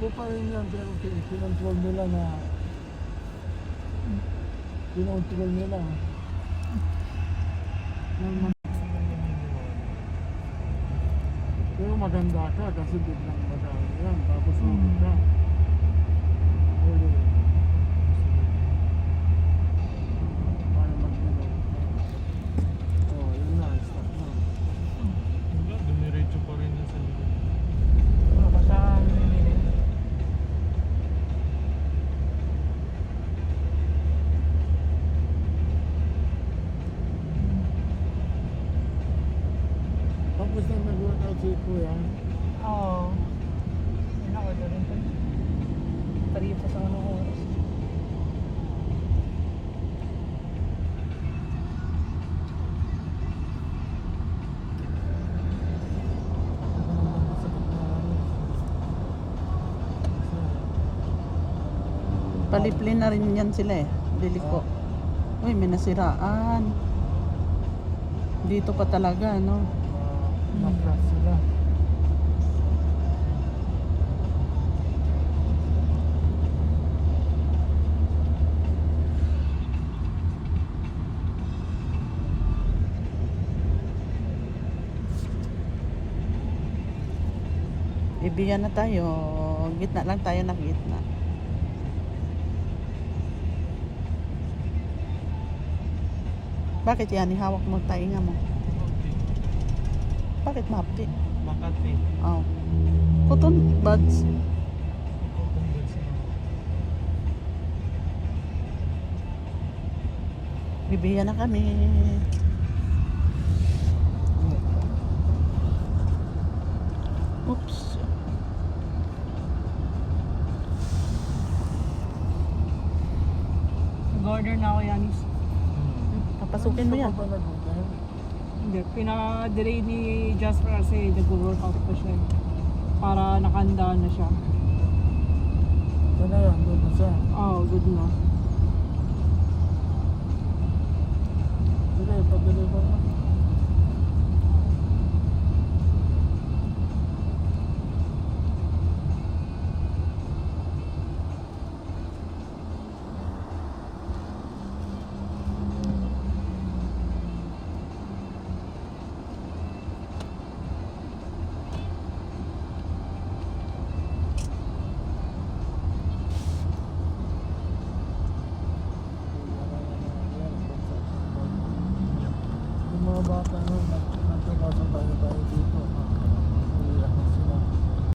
Takbo pa rin yan, pero kinontrol nila na kinontrol nila. Pero maganda ka kasi biglang madami yan, tapos ulit ka. Pwede. Para mag-ilaw. Oh, yun na, stop na. Wala, dumiretso pa rin yan sa likod. Tapos na nag-workout si Kuya. Oo. Ina-order rin po. Tarifa sa anong oras. Paliplin na rin yan sila eh. Bili ko. Uy, may nasiraan. Dito pa talaga, no? Na-crash sila. Ibiyan na tayo. Gitna lang tayo na gitna. Bakit yan? Ihawak mo tainga mo. Bakit mapti? Makati. Oh. Cotton buds. Bibiyan na kami. Oops. Nag-order na ako, Yanis. Papasukin mo yan. Saan ka ba nag-workout? Hindi, pina-delay ni Jasper kasi nag-workout pa siya. Para nakanda na siya. Saan na yan? Doon na siya. Oh, good na. Sige, pag-deliver na.